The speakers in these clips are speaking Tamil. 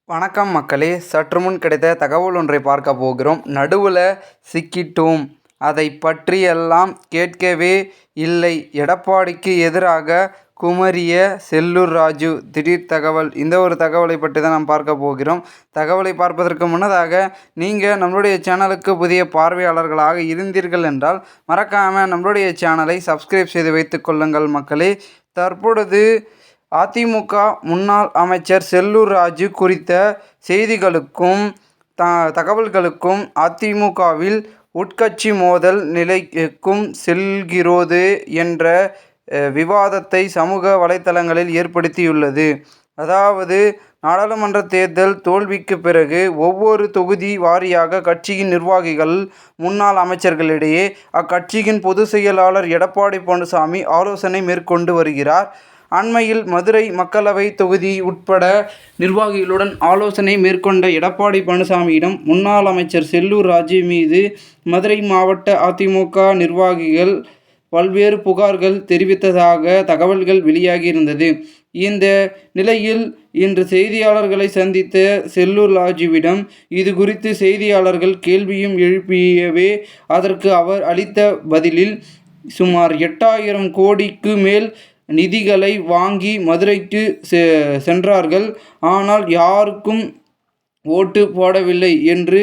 வணக்கம் மக்களே, சற்று முன் கிடைத்த தகவல் ஒன்றை பார்க்க போகிறோம். நடுவில் சிக்கிட்டோம், அதை பற்றியெல்லாம் கேட்கவே இல்லை. எடப்பாடிக்கு எதிராக குமரிய செல்லூர் ராஜு திடீர் தகவல். இந்த ஒரு தகவலை பற்றி தான் நாம் பார்க்க போகிறோம். தகவலை பார்ப்பதற்கு முன்னதாக நீங்கள் நம்மளுடைய சேனலுக்கு புதிய பார்வையாளர்களாக இருந்தீர்கள் என்றால் மறக்காமல் நம்மளுடைய சேனலை சப்ஸ்கிரைப் செய்து வைத்துக் கொள்ளுங்கள் மக்களே. தற்பொழுது அதிமுக முன்னாள் அமைச்சர் செல்லூர் ராஜு குறித்த செய்திகளுக்கும் தகவல்களுக்கும் அதிமுகவில் உட்கட்சி மோதல் நிலைக்கும் செல்கிறது என்ற விவாதத்தை சமூக வலைத்தளங்களில் ஏற்படுத்தியுள்ளது. அதாவது, நாடாளுமன்ற தேர்தல் தோல்விக்கு பிறகு ஒவ்வொரு தொகுதி வாரியாக கட்சியின் நிர்வாகிகள், முன்னாள் அமைச்சர்களிடையே அக்கட்சியின் பொதுச் செயலாளர் எடப்பாடி பழனிசாமி ஆலோசனை மேற்கொண்டு வருகிறார். அண்மையில் மதுரை மக்களவை தொகுதி உட்பட நிர்வாகிகளுடன் ஆலோசனை மேற்கொண்ட எடப்பாடி பழனிசாமியிடம் முன்னாள் அமைச்சர் செல்லூர் ராஜு மீது மதுரை மாவட்ட அதிமுக நிர்வாகிகள் பல்வேறு புகார்கள் தெரிவித்ததாக தகவல்கள் வெளியாகியிருந்தது. இந்த நிலையில் இன்று செய்தியாளர்களை சந்தித்த செல்லூர் ராஜுவிடம் இது குறித்து செய்தியாளர்கள் கேள்வியும் எழுப்பியவே அதற்கு அவர் அளித்த பதிலில், சுமார் 8000 கோடிக்கு மேல் நிதிகளை வாங்கி மதுரைக்கு சென்றார்கள். ஆனால் யாருக்கும் ஓட்டு போடவில்லை என்று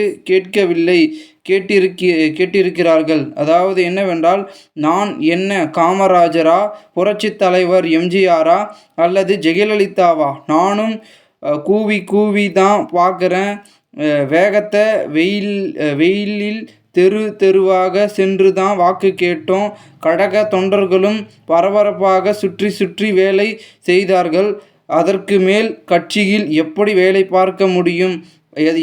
கேட்டிருக்கிறார்கள். அதாவது என்னவென்றால், நான் என்ன காமராஜரா, புரட்சி தலைவர் எம்ஜிஆரா அல்லது ஜெயலலிதாவா? நானும் கூவி தான் பார்க்குறேன். வேகத்தை வெயிலில் தெருவாக சென்று தான் வாக்கு கேட்டோம். கழக தொண்டர்களும் பரபரப்பாக சுற்றி வேலை செய்தார்கள். அதற்கு மேல் கட்சியில் எப்படி வேலை பார்க்க முடியும்?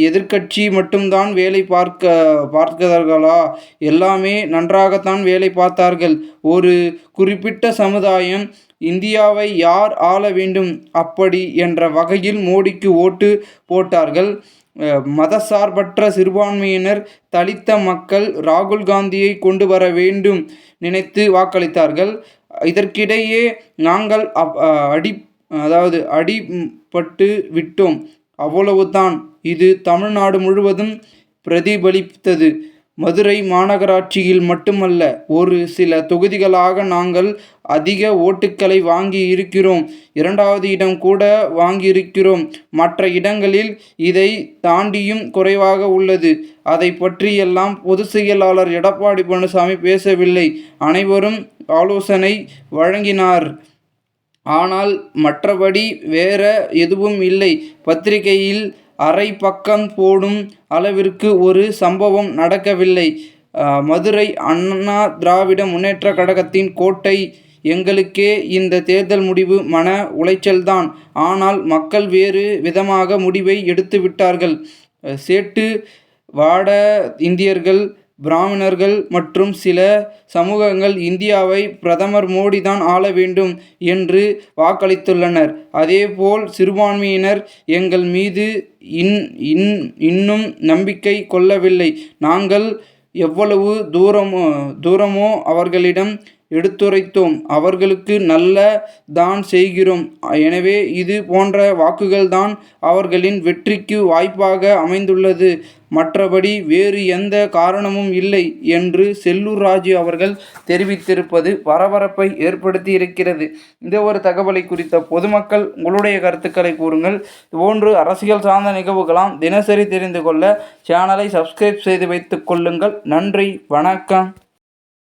எதிர்க்கட்சி மட்டும்தான் வேலை பார்க்கிறார்களா? எல்லாமே நன்றாகத்தான் வேலை பார்த்தார்கள். ஒரு குறிப்பிட்ட சமுதாயம் இந்தியாவை யார் ஆள வேண்டும் அப்படி என்ற வகையில் மோடிக்கு ஓட்டு போட்டார்கள். மதசார்பற்ற சிறுபான்மையினர், தலித்த மக்கள் ராகுல் காந்தியை கொண்டு வர வேண்டும் நினைத்து வாக்களித்தார்கள். இதற்கிடையே நாங்கள் அடிபட்டு விட்டோம், அவ்வளவுதான். இது தமிழ்நாடு முழுவதும் பிரதிபலித்தது. மதுரை மாநகராட்சியில் மட்டுமல்ல, ஒரு சில தொகுதிகளாக நாங்கள் அதிக ஓட்டுக்களை வாங்கி இருக்கிறோம். 2வது இடம் கூட வாங்கியிருக்கிறோம். மற்ற இடங்களில் இதை தாண்டியும் குறைவாக உள்ளது. அதை பற்றியெல்லாம் பொதுச் செயலாளர் எடப்பாடி பழனிசாமி பேசவில்லை. அனைவரும் ஆலோசனை வழங்கினார். ஆனால் மற்றபடி வேற எதுவும் இல்லை. பத்திரிகையில் அரை பக்கம் போடும் அளவிற்கு ஒரு சம்பவம் நடக்கவில்லை. மதுரை அண்ணா திராவிட முன்னேற்ற கழகத்தின் கோட்டை. எங்களுக்கே இந்த தேர்தல் முடிவு மன உளைச்சல்தான். ஆனால் மக்கள் வேறு விதமாக முடிவை எடுத்துவிட்டார்கள். சேட்டு வாட இந்தியர்கள், பிராமணர்கள் மற்றும் சில சமூகங்கள் இந்தியாவை பிரதமர் மோடி தான் ஆள வேண்டும் என்று வாக்களித்துள்ளனர். அதேபோல் சிறுபான்மையினர் எங்கள் மீது இன்னும் நம்பிக்கை கொள்ளவில்லை. நாங்கள் எவ்வளவு தூரமோ அவர்களிடம் எடுத்துரைத்தோம். அவர்களுக்கு நல்ல தான் செய்கிறோம். எனவே இது போன்ற வாக்குகள் தான் அவர்களின் வெற்றிக்கு வாய்ப்பாக அமைந்துள்ளது. மற்றபடி வேறு எந்த காரணமும் இல்லை என்று செல்லூர் ராஜு அவர்கள் தெரிவித்திருப்பது பரபரப்பை ஏற்படுத்தியிருக்கிறது. இந்த ஒரு தகவலை குறித்த பொதுமக்கள் உங்களுடைய கருத்துக்களை கூறுங்கள். இதுபோன்று அரசியல் சார்ந்த நிகழ்வுகளாம் தினசரி தெரிந்து கொள்ள சேனலை சப்ஸ்கிரைப் செய்து வைத்துக் கொள்ளுங்கள். நன்றி, வணக்கம்.